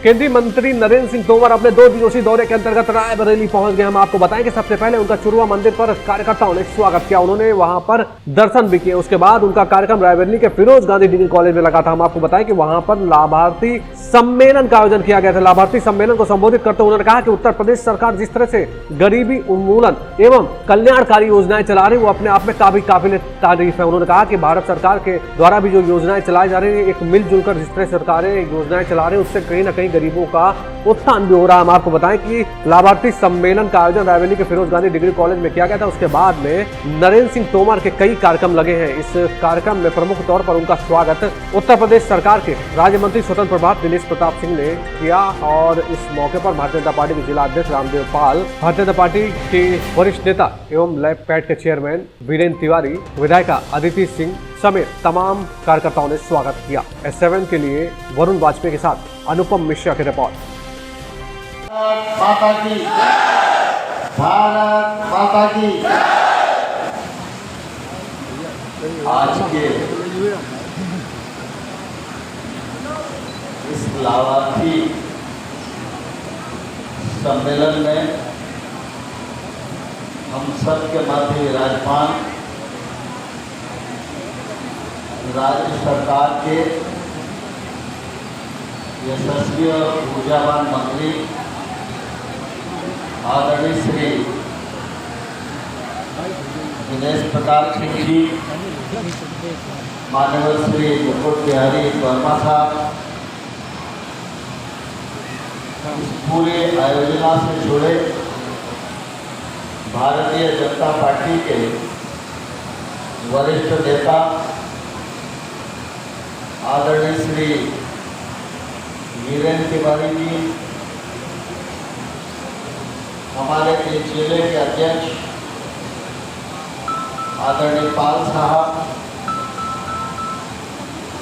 केंद्रीय मंत्री नरेंद्र सिंह तोमर अपने 2 दिवसीय दौरे के अंतर्गत रायबरेली पहुंच गए। हम आपको बताएं कि सबसे पहले उनका चुरुआ मंदिर पर कार्यकर्ताओं ने स्वागत किया, उन्होंने वहां पर दर्शन भी किए। उसके बाद उनका कार्यक्रम रायबरेली के फिरोज गांधी डिग्री कॉलेज में लगा था। हम आपको बताएं कि वहां पर लाभार्थी सम्मेलन का आयोजन किया गया था। लाभार्थी सम्मेलन को संबोधित करते हुए उन्होंने कहा कि उत्तर प्रदेश सरकार जिस तरह से गरीबी उन्मूलन एवं कल्याणकारी योजनाएं चला रही है वो अपने आप में काबिल तारीफ है। उन्होंने कहा कि भारत सरकार के द्वारा भी जो योजनाएं चलाई जा रही है, एक मिलजुल कर जिस तरह सरकारें योजनाएं चला रही है उससे कहीं ना कहीं गरीबों का उत्थान भी हो रहा है। हम आपको बताएं कि लाभार्थी सम्मेलन का आयोजन रायबरेली के फिरोज गांधी डिग्री कॉलेज में किया गया था। उसके बाद में नरेंद्र सिंह तोमर के कई कार्यक्रम लगे हैं। इस कार्यक्रम में प्रमुख तौर पर उनका स्वागत उत्तर प्रदेश सरकार के राज्य मंत्री स्वतंत्र प्रभार दिनेश प्रताप सिंह ने किया और इस मौके पर भारतीय जनता पार्टी के जिला अध्यक्ष रामदेव पाल, भारतीय जनता पार्टी के वरिष्ठ नेता एवं लैब पैड के चेयरमैन वीरेंद्र तिवारी, विधायिका अदिति सिंह समेत तमाम कार्यकर्ताओं ने स्वागत किया। S7 के लिए वरुण वाजपेयी के साथ अनुपम मिश्रा की रिपोर्ट। माता की भारत माता की। आज के इस लाभार्थी सम्मेलन में हम सब के मध्य विराजमान राज्य सरकार के यशस्वी और ऊर्जावान मंत्री आदरणीय श्री दिनेश प्रताप सिंह जी, माननीय श्री मुकुट बिहारी वर्मा साहब, इस पूरे आयोजना से जुड़े भारतीय जनता पार्टी के वरिष्ठ नेता आदरणीय श्री वीरेंद्र तिवारी जी, हमारे इस जिले के अध्यक्ष आदरणीय पाल साहब,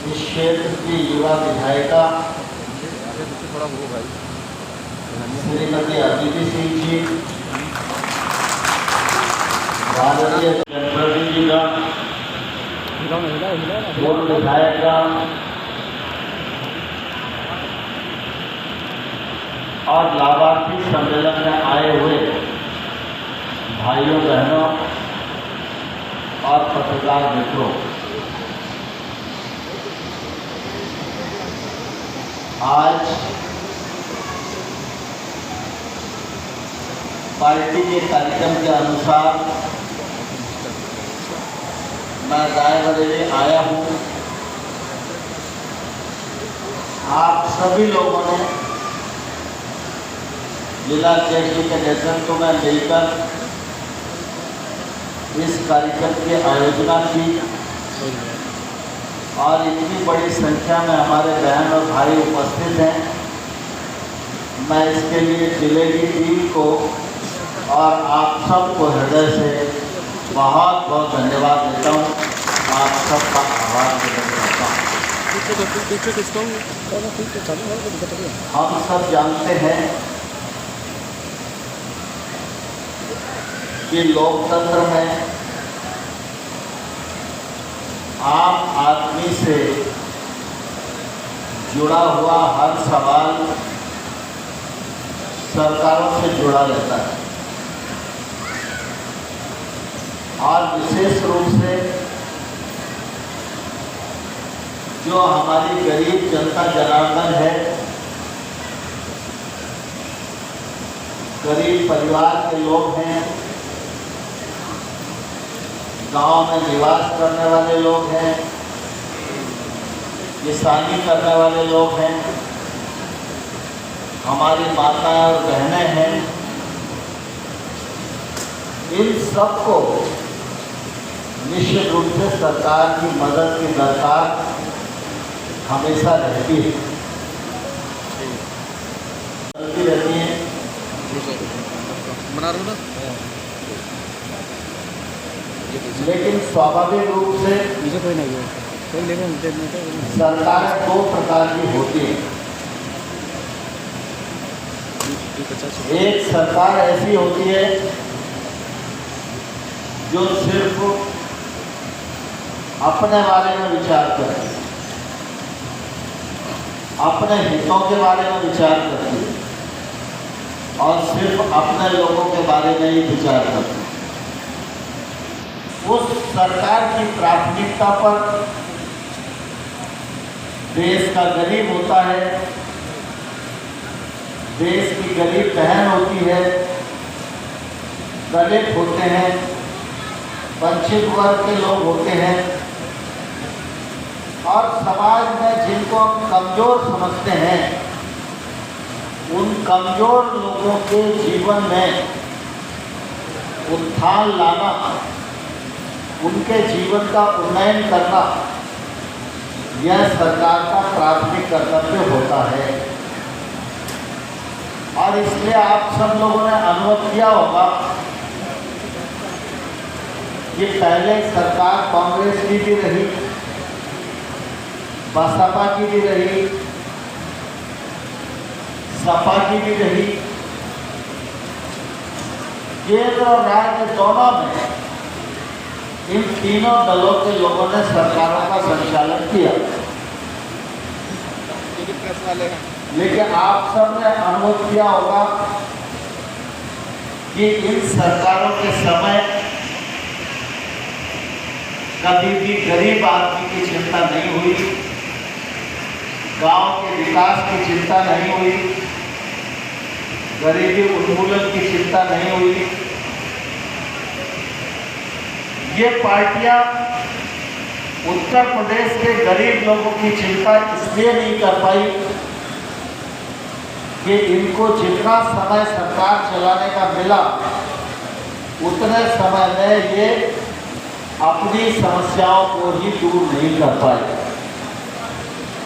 इस क्षेत्र की युवा विधायिका श्रीमती अदिति सिंह जी, भारतीय जनप्रतिनिधि का पूर्व विधायिका और लाभार्थी सम्मेलन में आए हुए भाइयों बहनों और पत्रकार मित्रों, आज पार्टी के कार्यक्रम के अनुसार मैं रायबरेली आया हूँ। आप सभी लोगों ने जिला अध्यक्ष के नेतृत्व में मिलकर इस कार्यक्रम की आयोजना की और इतनी बड़ी संख्या में हमारे बहन और भाई उपस्थित हैं। मैं इसके लिए जिले की टीम को और आप सबको हृदय से बहुत बहुत धन्यवाद देता हूँ। आप सबका आभार व्यक्त करता हूँ। हम सब जानते हैं कि लोकतंत्र में आम आदमी से जुड़ा हुआ हर सवाल सरकारों से जुड़ा रहता है और विशेष रूप से जो हमारी गरीब जनता जनार्दन है, गरीब परिवार के लोग हैं, गांव में निवास करने वाले लोग हैं, किसानी करने वाले लोग हैं, हमारी माताएं और बहनें हैं, इन सबको निश्चित रूप से सरकार की मदद की दरकार हमेशा रहती है, चलती रहती है। लेकिन स्वाभाविक रूप से सरकारें दो प्रकार की होती है। एक सरकार ऐसी होती है जो सिर्फ अपने बारे में विचार करे, अपने हितों के बारे में विचार करती है और सिर्फ अपने लोगों के बारे में ही विचार करती है। उस सरकार की प्राथमिकता पर देश का गरीब होता है, देश की गरीब बहन होती है, दलित होते हैं, वंचित वर्ग के लोग होते हैं और समाज में जिनको हम कमज़ोर समझते हैं, उन कमज़ोर लोगों के जीवन में उत्थान लाना, उनके जीवन का उन्नयन करना, यह सरकार का प्राथमिक कर्तव्य होता है। और इसलिए आप सब लोगों ने अनुभव किया होगा कि पहले सरकार कांग्रेस की भी रही, बसपा की भी रही, सपा की भी रही, केंद्र और राज्य दोनों में इन तीनों दलों के लोगों ने सरकारों का संचालन किया। लेकिन आप सब ने अनुभव किया होगा कि इन सरकारों के समय कभी भी गरीब आदमी की चिंता नहीं हुई, गांव के विकास की चिंता नहीं हुई, गरीबी उन्मूलन की चिंता नहीं हुई। ये पार्टियां उत्तर प्रदेश के गरीब लोगों की चिंता इसलिए नहीं कर पाई कि इनको जितना समय सरकार चलाने का मिला उतने समय में ये अपनी समस्याओं को ही दूर नहीं कर पाए,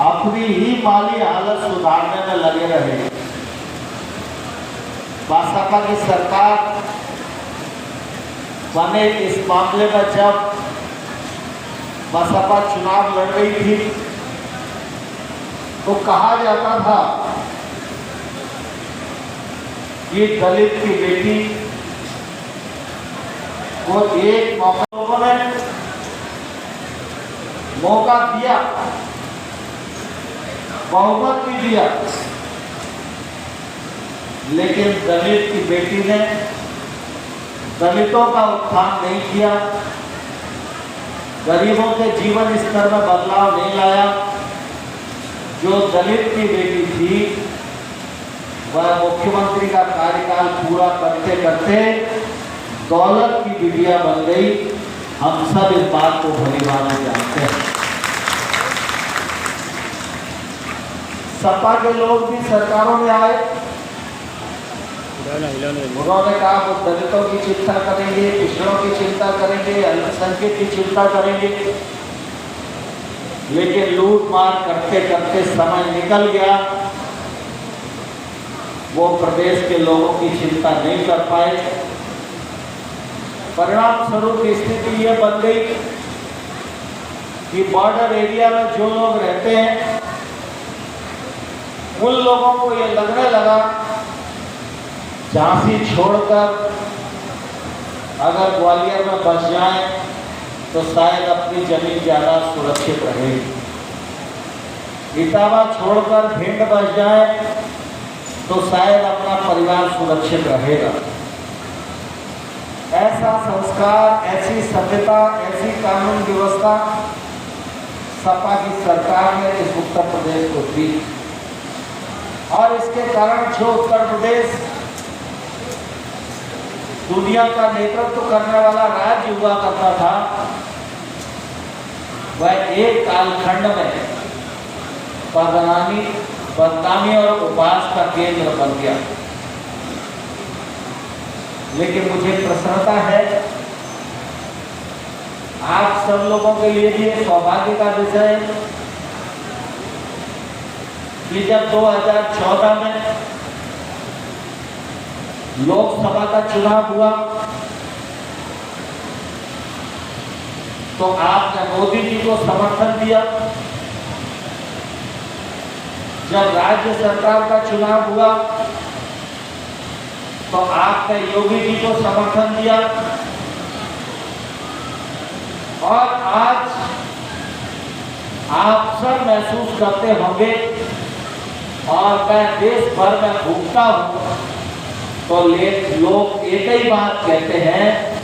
अपनी ही माली हालत सुधारने में लगे रहे। बसपा की सरकार बने इस मामले में जब बसपा चुनाव लड़ रही थी तो कहा जाता था कि दलित की बेटी को एक लोगों ने मौका दिया, बहुमत भी दिया, लेकिन दलित की बेटी ने दलितों का उत्थान नहीं किया, गरीबों के जीवन स्तर में बदलाव नहीं लाया। जो दलित की बेटी थी वह मुख्यमंत्री का कार्यकाल पूरा करते करते दौलत की बिटिया बन गई। हम सब इस बात को भलीभांति जानते हैं। सपा के लोग भी सरकारों में आए, उन्होंने कहा वो दलितों की चिंता करेंगे, पिछड़ों की चिंता करेंगे, अल्पसंख्यक की चिंता करेंगे, लेकिन लूट मार करते करते समय निकल गया। वो प्रदेश के लोगों की चिंता नहीं कर पाए। परिणाम स्वरूप स्थिति ये बन गई कि बॉर्डर एरिया में जो लोग रहते हैं उन लोगों को ये लगने लगा झांसी छोड़कर अगर ग्वालियर में बस जाएं तो शायद अपनी जमीन ज़्यादा सुरक्षित रहेगी, इटावा छोड़कर भिंड बस जाएं तो शायद अपना परिवार सुरक्षित रहेगा। ऐसा संस्कार, ऐसी सभ्यता, ऐसी कानून व्यवस्था सपा की सरकार ने इस उत्तर प्रदेश को दी और इसके कारण जो उत्तर प्रदेश दुनिया का नेतृत्व करने वाला राज्य हुआ करता था वह एक कालखंड में बदनामी और उपहास का केंद्र बन गया। लेकिन मुझे प्रसन्नता है, आप सब लोगों के लिए भी एक सौभाग्य का विषय है कि जब 2014 में लोकसभा का चुनाव हुआ तो आपने मोदी जी को समर्थन दिया। जब राज्य सरकार का चुनाव हुआ तो आपने योगी जी को समर्थन दिया और आज आप सब महसूस करते होंगे और मैं देश भर में घूमता हूँ तो लोग एक ही बात कहते हैं